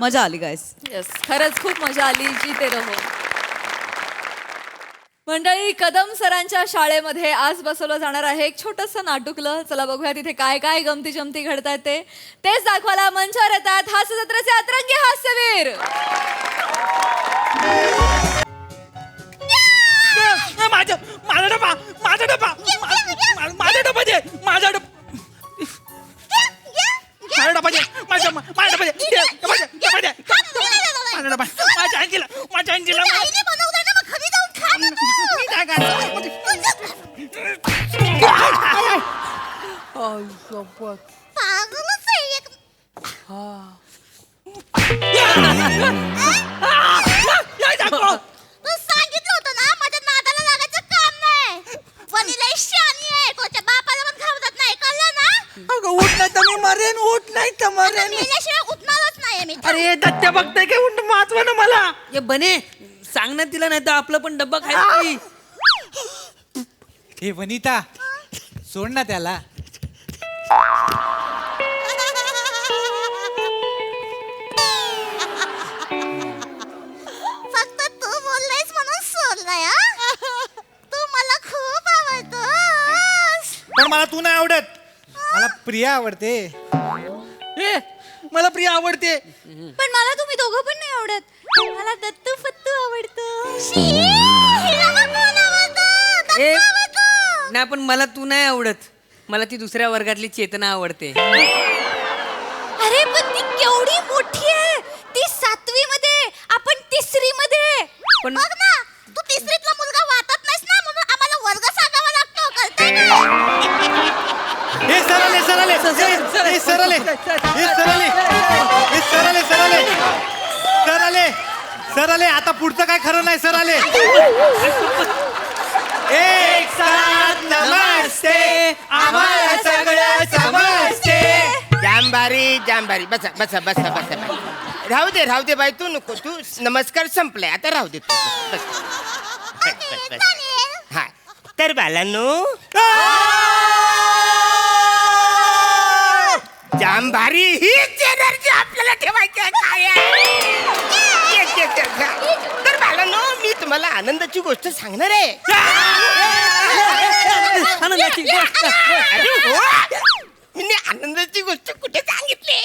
मजा आली गाईस. येस, खरंच खूप मजा आली. जीते रहो. मंडळी, कदम सरांच्या शाळेमध्ये आज बसवलं जाणार आहे एक छोटंसं नाटुकलं. चला बघूया तिथे काय काय गमती जमती घडतायत ते. तेच दाखवायला मंचावर येतात हास्य जत्रेचे अतरंगी हास्यवीर. माझा माझा डबा, माझा डबा, माझा डबा दे, माझा डबा, माझा डबा दे, माझा माझा डबा दे, डबा दे, माझा डबा, माझ्या अंजीला, माझ्या अंजीला. तू सांगितलं होतं ना माझ्या नादाला लागायचं काम नाही. वनिला शानी आहे, कोच्या बापाला पण घाबरत नाही, कळलं ना? अगं उठ नाही तर मी मरेन, उठ नाही तर मरेन. मेल्याशिवाय उठणारच नाहीये मी. अरे दत्त्या बघताय काय, उंट वाचवा ना मला. ये बने, सांग ना तिला, नाही तर आपलं पण डब्बा खायचं. हे वनिता, सोड ना त्याला. फक्त तू बोललायस म्हणून सोडलाय. तू मला खूप आवडतोस. पण मला तू नाही आवडत, मला प्रिया आवडते. ए, मला प्रिया आवडते. पण मला तुम्ही दोघं पण नाही आवडत. मला दत्तू फत्तू आवडतो. ए, नाही पण मला तू नाही आवडत. मला ती दुसऱ्या वर्गातली चेतना आवडते. अरे पण ती केवढी मोठी आहे. ती 7वी मध्ये, आपण 3री मध्ये. पण- बघ ना, तू 3रीतला मुलगा वाटत नाहीस ना, म्हणून आम्हाला वर्ग सांगावा लागतो, कळतंय का? हे सरले सरले हे सरले हे सरले हे सरले सरले सरले सरले. आता पुढचं काय खरं नाही. सरले एक साथ नमस्ते, आम्हाला सगळं समजते. जांबारी जांबारी, बसा बसा बसा बसा. राहू दे बाई, तू नको. तू नमस्कार संपलाय आता, राहू दे तू. बस. हा, तर बालांनो, जांबारी हीच एनर्जी आपल्याला ठेवायची आहे. काय आहे? तर बालांनो, मी तुम्हाला आनंदाची गोष्ट सांगणार आहे. आनंदाची गोष्ट? अरे हो, मी आनंदाची गोष्ट कुठे सांगितली?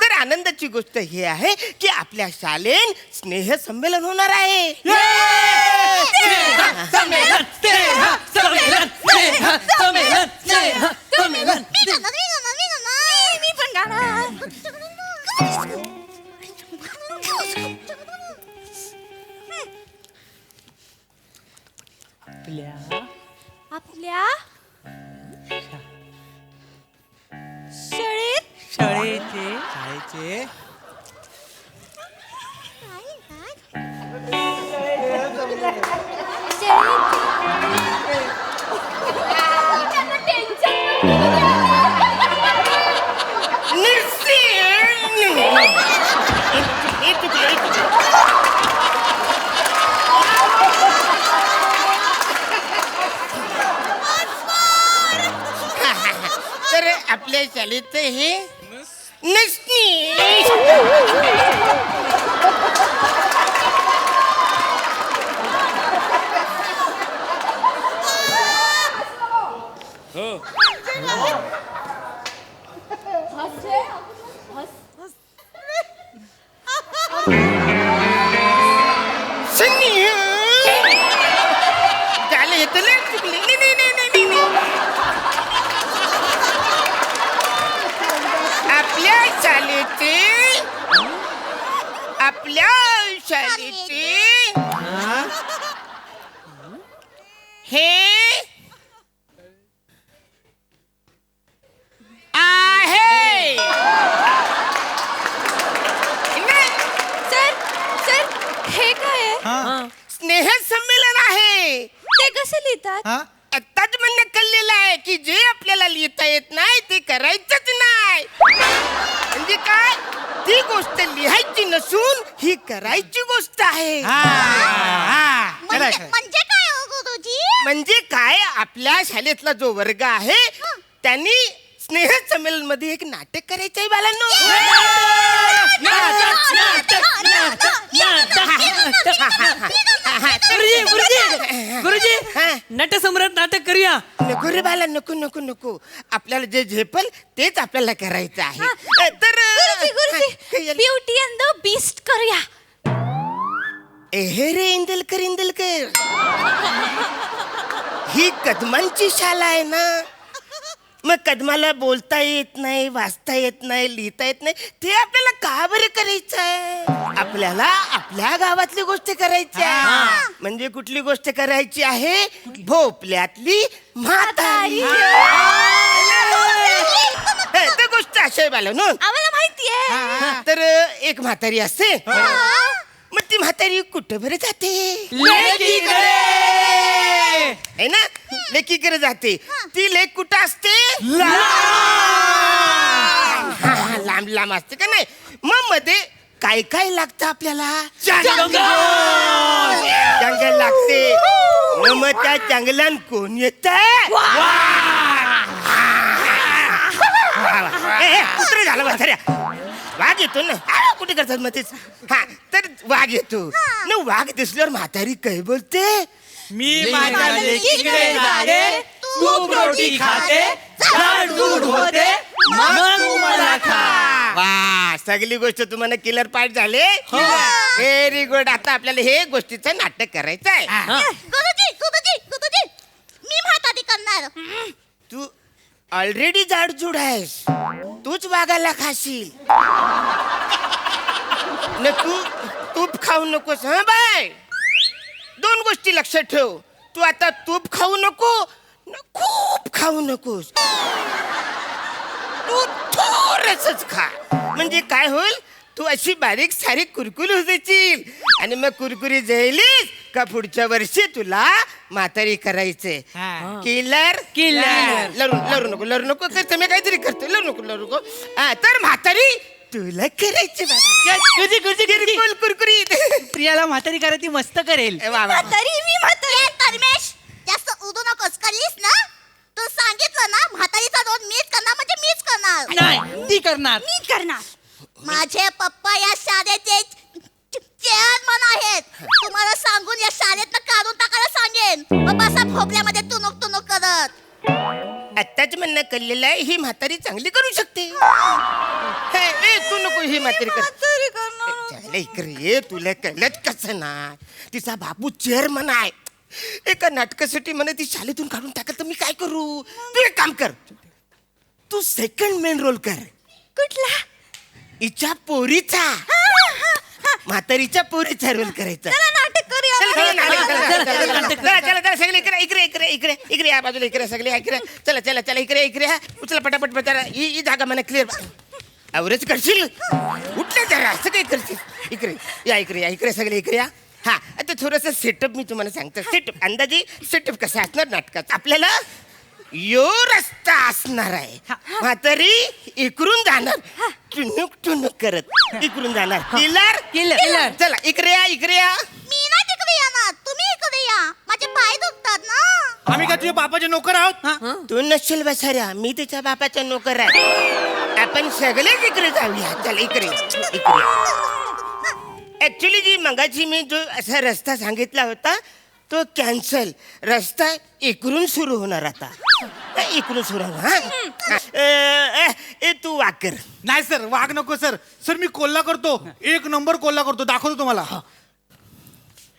तर आनंदाची गोष्ट ही आहे की आपल्या शाळेत स्नेह संमेलन होणार आहे. शाळेचे तर आपल्या शाळेचं हे नसनी झालं हे तर लय चुकले नाही. आपल्या शाळेचे हे आहे सर हे काय आहे स्नेह संमेलन आहे. ते कसे लिहितात आत्ताच म्हणणं कळलेलं आहे की जे आपल्याला लिहिता येत नाही ते करायचंच नाही. म्हणजे काय, ती गोष्ट लिहायची नसून ही करायची गोष्ट आहे. म्हणजे काय हो गुरुजी? म्हणजे काय, आपल्या शाळेतला जो वर्ग आहे त्यांनी स्नेह संमेलन मध्ये एक नाटक करायचं आहे बालांनो. गुरुजी नटसम्राट नाटक करूया. नको रे बाला, नको नको नको. आपल्याला जे झेपल तेच आपल्याला करायचं आहे. तर ब्युटी अँड द बीस्ट करूया. हे रे इंदलकर ही कदमांची शाळा आहे ना, मग कदमाला बोलता येत नाही, वाचता येत नाही, लिहिता येत नाही, ते आपल्याला का बरं करायचं आहे? आपल्याला आपल्या गावातली गोष्ट करायची आहे. म्हणजे कुठली गोष्ट करायची आहे? भोपल्यातली म्हातारी. तर गोष्ट अशी आहे बाला नो, आम्हाला माहितीये. तर एक म्हातारी असते, मग ती म्हातारी कुठं बरं जाते? है ना, लेकीकडे जाते. ती लेक कुठं असते? लांब लांब असते का नाही. मग मध्ये काय काय लागतं आपल्याला? जंगल लागते. मग त्या जंगलात कोण येत? कुत्रे झालं म्हाताऱ्या. वाघ येतो ना, कुठे करतात मग तेच. हा, तर वाघ येतो ना. वाघ दिसल्यावर म्हातारी काय बोलते? मी माझ्या लेकीकडे जाते, तूप रोटी खाते, झाड दूध होते, मग तू मला खा. वा, सगळी गोष्ट तुम्हाला क्लिअर पाठ झाले. Very good. आता आपल्याला हे गोष्टीचं नाटक करायचं आहे. गुरुजी मी म्हातारी करणार. तू ऑलरेडी जाडजूड आहेस, तूच वाघाला खाशील न. तू तूप खाऊ नकोस. हा बाय, दोन गोष्टी लक्षात ठेव. तू आता तूप खाऊ नको न खूप खाऊ नकोस. तू थोडंसंच खा. म्हणजे काय होईल, तू अशी बारीक सारीक कुरकुरी होतील. आणि मग कुरकुरी जळलीस का पुढच्या वर्षी तुला म्हातारी करायचंय. किलर लरू नको करतो मी, काहीतरी करतो. लरू नको. तर म्हातारी तुला करायची बाबा. कुरकुरीत प्रियाला म्हातारी करायची मस्त करेल. तरमेश जास्त उदू नकोस. कळलीस ना, तू सांगितलं ना म्हातारीचा दोन मीच करणार म्हणजे मीच करणार. नाही, ती करणार. मी करणार. माझे पप्पा या शाळेचे चेअरमन आहेत. तुम्हाला सांगून या शाळेतनं काढून टाकायला सांगेन. मग बसा भोपल्यामध्ये तुनुक करत. आत्ताच म्हणणं कळलेलं आहे, ही म्हातारी चांगली करू शकते. तू नको ही म्हातारी कर. इकडे ये, तुला कळत कसं ना, तिचा बापू चेअरमन आहे. एका नाटकासाठी म्हणे ती शाळेतून काढून टाकत, तर मी काय करू? तू एक काम कर, तू सेकंड मेन रोल कर. कुठला? हिच्या पोरीचा, म्हातारीच्या पोरीचा रोल करायचा. नाटक करूया. चला सगळे इकडे या बाजूला, इकडे सगळे इकडे. चला इकडे उचला पटापट. ही जागा मला क्लिअर. अवरेज करशील उठले जरा असं काही करशील इकडे या इकडे सगळे इकडे या हा आता थोडंसं सेटअप मी तुम्हाला सांगतो सेटअप अंदाजे सेटअप कसं असणार नाटकात आपल्याला यो रस्ता असणार आहे म्हातारी इकडून जाणार टुनुक टुनुक करत इकडून जाणार किलर चला इकडे या मी ना तिकडे येणार तुम्ही इकडे या माझे पाय दुखतात ना आम्ही काय तुझ्या बापाचे नोकर आहोत तू नसेल बसाऱ्या मी तिच्या बापाचा नोकर आहे आपण सगळेच इकडे जाऊया चला इकडे ऍक्च्युली जी मगाची मी जो असा रस्ता सांगितला होता तो कॅन्सल रस्ता इकडून सुरू होणार आता इकडून सुरू होणार तू वाकर नाही सर वाघ नको सर सर मी कोल्हा करतो 1 नंबर कोल्हा करतो दाखवतो तुम्हाला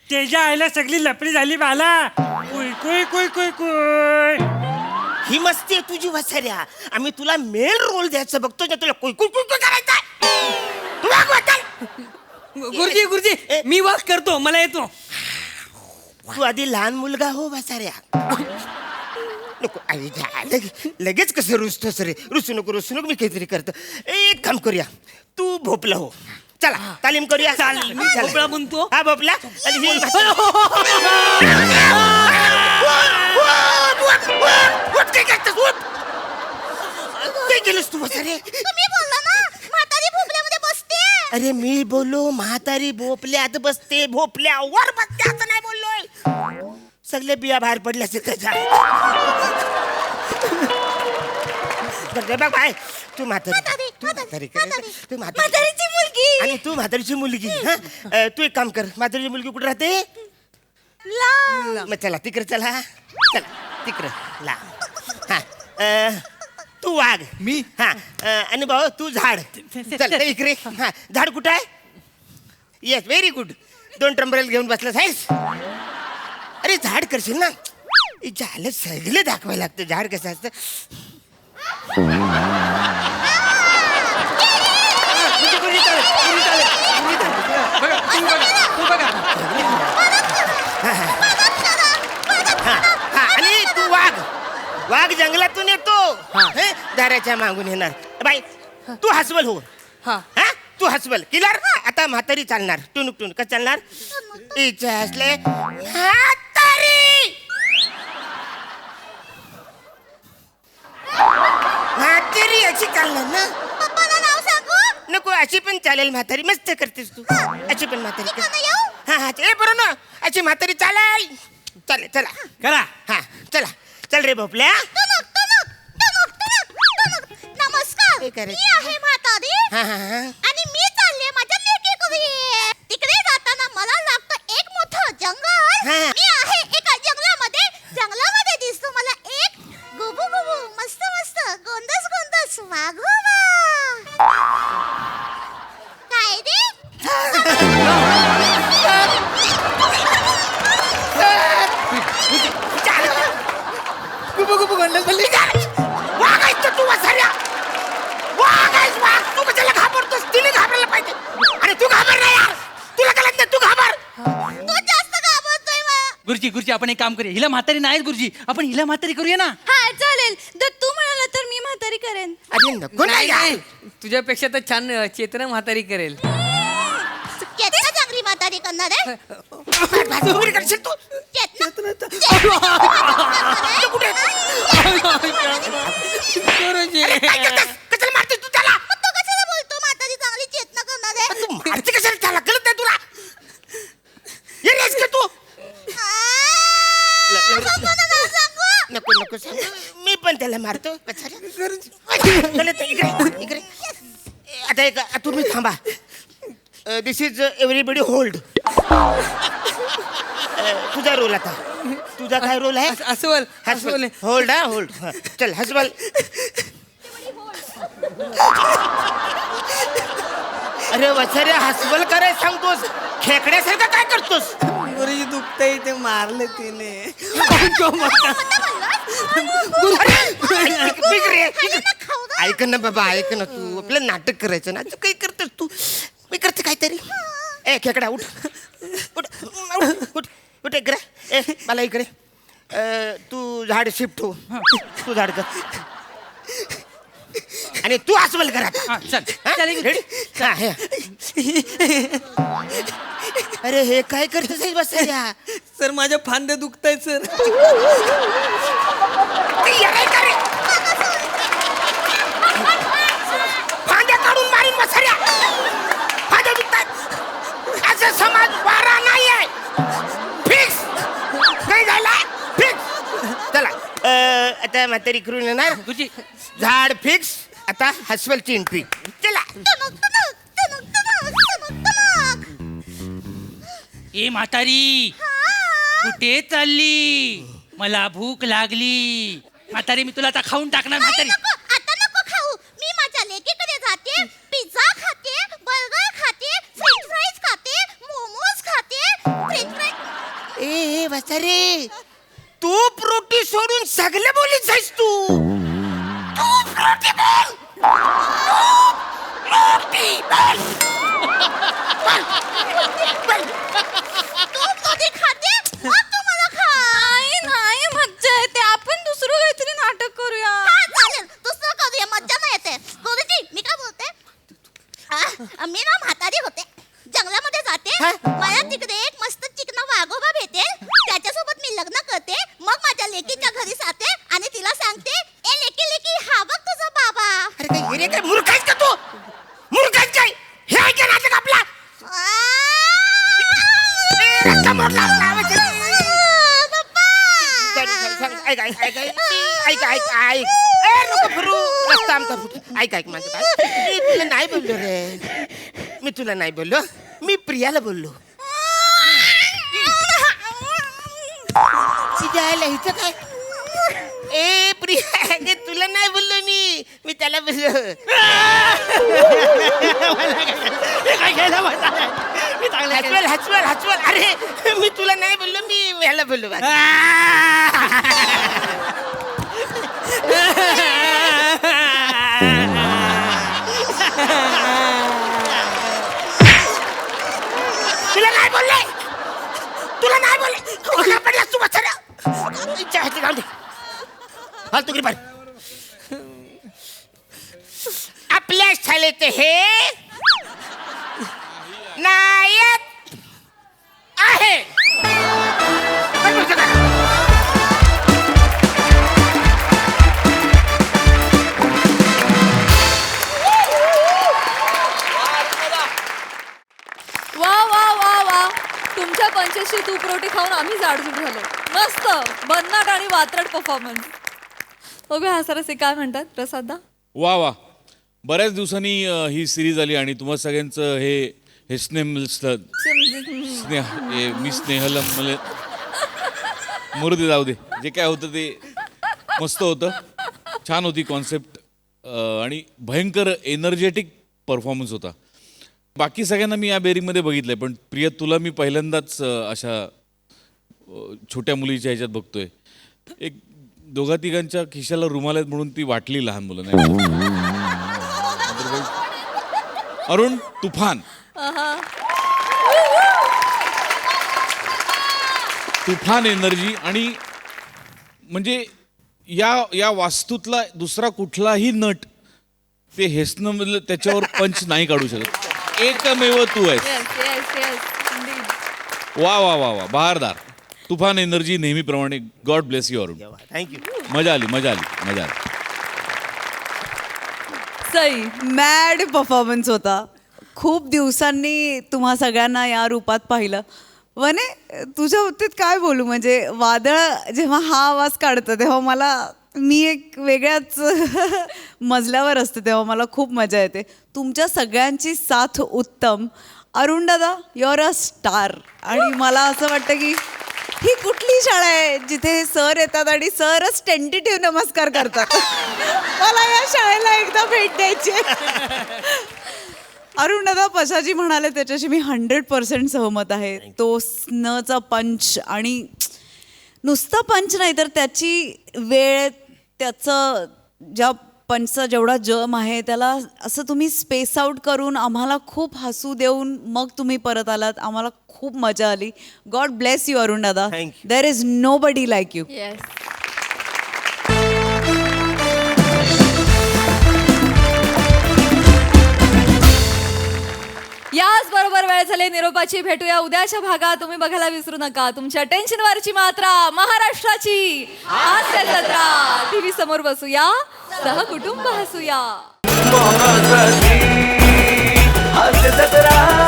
त्याच्या आईला सगळी लपडी झाली बाला कुय कुय कुय कुय कुय ही मस्ती आहे तुझी वसाऱ्या आम्ही तुला मेन रोल द्यायचं बघतो ना तुला कुय कुय कुय करायचा तू वाघ वाटल गुरुजी मी वाक करतो मला येतो तू आधी लहान मुलगा हो वसाऱ्या नको आई लगेच कसं रुसतोस रे रुसू नको मी काहीतरी करतो एक काम करूया तू भोपला हो चला तालीम करूया भोपळा म्हणतो हा भोपला आणि ही उठ काय करतोस उठ काय केलंस तू वसारे तुम्ही बोलला ना म्हातारी भोपल्यामध्ये बसते अरे मी बोललो म्हातारी भोपल्यात बसते भोपल्यावर बसते असं नाही बोललोय सगळे बिया बाहेर पडले असेल त्याच्या बघ बाय तू म्हातारीची मुलगी आणि तू म्हातारीची मुलगी हा तू एक काम कर म्हातारीची मुलगी कुठे राहते मग चला तिकडे तिकडे ला हा तू वाघ मी हा आणि भाऊ तू झाड चल इकडे हा झाड कुठं आहे येस व्हेरी गुड 2 ट्रम्बरेल घेऊन बसलास आहेस अरे झाड करशील ना झालं सगळं दाखवायला लागतं झाड कसं असतं आणि तू वाघ जंगलातून येतो दाराच्या मागून येणार बाई तू हसवल हो हा तू हसवल किलर आता म्हातारी चालणार टुनुक का चालणार इच्छा असले म्हातारी अशी चालणार ना पप्पाला नाव सांगू नको अशी पण चालेल म्हातारी मस्त करतेस तू अशी पण म्हातारी हा बरोबर ना अशी म्हातारी चालेल चला करा हा चला चल रे भोपल्या नमस्कार हे करे. मी आहे म्हातारी हा आणि मी चालले माझ्या लेकीकडे तिकडे जाताना मला लागतं एक मोठं जंगल हा. मी आहे एका जंगलामध्ये दिसतो मला एक गुबू मस्त गोंदस वाघोबा काय रे वाघ आहेस तर तू वसाऱ्या वाघ आहेस वाघ तू कशाला घाबरतोस तिने घाबरायला पाहिजे अरे तू घाबर नाही यार तुला कळत नाही तू घाबर तू जास्त घाबरतोय गुरुजी आपण एक काम करूया हिला म्हातारी नाही गुरुजी आपण हिला म्हातारी करूया ना हा चालेल जर तू म्हणाला तर मी म्हातारी करेन अरे नको नाही यार तुझ्यापेक्षा तर छान चेतना म्हातारी करेल केतना चांगली म्हातारी करणार आहे भाजपुरी करशील तू कुठे काय करतोस कशाला मारतोस तू त्याला मग तो कशाला बोलतो म्हातारी चांगली चेतना करणार आहे तू मारते कशाला त्याला कळत नाही तुला ये रेस का तू नको सांगू मी पण त्याला मारतो इकडे आता एक तुम्ही थांबा दिस इज एव्हरीबडी होल्ड तुझा रोल आता तुझा काय रोल आहे अस्वल होल्ड होल्ड चल हसवल अरे वसऱ्या हसवल कराय सांगतोस खेकड्यासारखं काय करतोस गुरुजी दुखतंय ते मारले तिने ऐक ना बाबा ऐक ना तू आपलं नाटक करायचं ना तू काही करतोस तू मी करते काहीतरी ए खेकडा उठ उठ उठ उठ उठ इकडे ए मला इकडे तू झाड शिफ्ट हो तू झाड कर आणि तू अस्वल घरात हा, चल हा? चल Ready? हा, हे. अरे हे काय करतोस बसायला सर माझ्या फांद्या दुखतायत सर फांद्या काढून मारीन मसाऱ्या फांद्या दुखतात असं समाज वारा नाहीये फिक्स नाही झाला फिक्स चला आता म्हातारी करून येणार तुझी झाड फिक्स आता हसवलची एंट्री चला ए म्हातारी कुठे चालली मला भूक लागली म्हातारी मी तुला आता खाऊन टाकणार म्हातारी आता नको खाऊ मी माझ्या लेकीकडे जाते पिझ्झा खाते बर्गर खाते फ्रेंच फ्राईज खाते मोमोज खाते फ्रेंच फ्राईज ए बसारे तू प्रोटी सोडून सगळं बोलीत जाईस तू तू प्रोटी बोल प्रोटी बोल तू कधी खाते मग तू मला खा नाही मज्जा येते आपण दुसरं काहीतरी नाटक करूया हा चालेल दुसरं करूया मज्जा नाही येते गुरुजी मी काय बोलते मी ना म्हातारी होते जंगलामध्ये जाते मला तिकडे एक मस्त चिकना वाघोबा भेटेल त्याच्यासोबत मी लग्न करते मग माझ्या लेकीच्या घरी जाते आणि तिला सांगते ए लेकी लेकी हा बघ तुझा बाबा अरे काय हे रे काय मूर्ख आहेस का तू मूर्ख आहेस काय हे आहे का नाटक आपला ए, रस्ता मोडला आपला. सांग, ऐक ऐक ऐक ऐक ऐक ऐक ऐक ए नको फिरू रस्ता आमचा फुट ऐक ऐक माझं काय मी तुला नाही बोललो रे मी तुला नाही बोललो मी प्रियाला बोललो तिच्या आईला हिचं काय ए प्रिया हे तुला नाही बोललो मी त्याला बोललो हसवल हसवल हसवल अरे मी तुला नाही बोललो मी ह्याला बोललो तुला नाही बोलले तुला नाही बोलले पडलास तू बसऱ्या इच्छा आहे जाऊ दे फालतू पार आपल्या शाळेत हे नायक आहे वा वा वा वा तुमच्या पंचेशी तूप रोटी खाऊन आम्ही जाडजूड झालो मस्त भन्नाट आणि वात्रट परफॉर्मन्स बघूया हा सरसे काय म्हणतात प्रसादा वा वा बऱ्याच दिवसांनी ही सिरीज आली आणि तुम्हा सगळ्यांचं हे मी स्नेहलम मला मुरुदे जाऊ दे जे काय होतं ते मस्त होतं छान होती कॉन्सेप्ट आणि भयंकर एनर्जेटिक परफॉर्मन्स होता बाकी सगळ्यांना मी या बेरीमध्ये बघितलंय पण प्रिया तुला मी पहिल्यांदाच अशा छोट्या मुलीच्या ह्याच्यात बघतोय एक दोघा तिघांच्या खिशाला रुमाल आहेत म्हणून ती वाटली लहान मुलं नाही अरुण तुफान तुफान एनर्जी आणि म्हणजे या वास्तूतला दुसरा कुठलाही नट ते हेसनं त्याच्यावर पंच नाही काढू शकत एकमेव तू आहेस वा वा वा वा बहारदार तुफान एनर्जी नेहमीप्रमाणे God bless you Arun thank you मजा आली मजा आली मजा आली सई मॅड परफॉर्मन्स होता खूप दिवसांनी तुम्हा सगळ्यांना या रूपात पाहिलं वने तुझ्या बाबतीत काय बोलू म्हणजे वादळ जेव्हा हा आवाज काढतं तेव्हा मला मी एक वेगळ्याच मजल्यावर असते तेव्हा मला खूप मजा येते तुमच्या सगळ्यांची साथ उत्तम अरुण दादा युअर अ स्टार आणि मला असं वाटतं की ही कुठली शाळा आहे जिथे सर येतात आणि सरच टेंटेटिव्ह नमस्कार करतात मला या शाळेला एकदा भेट द्यायची अरुण दादा पशाजी म्हणाले त्याच्याशी मी 100% सहमत आहे तो स्नचा पंच आणि नुसता पंच नाही तर त्याची वेळ त्याचं ज्या पंचचा जेवढा जम आहे त्याला असं तुम्ही स्पेस आउट करून आम्हाला खूप हसू देऊन मग तुम्ही परत आलात आम्हाला खूप मजा आली गॉड ब्लेस यू अरुण दादा there is no Badi like you yes याच बरोबर वेळ झाली निरोपाची. भेटूया उद्याच्या भागात. तुम्ही बघायला विसरू नका तुमच्या टेन्शनवरची मात्रा महाराष्ट्राची हास्य जत्रा. टीव्ही समोर बसूया, सहकुटुंब हसूया. हास्य जत्रा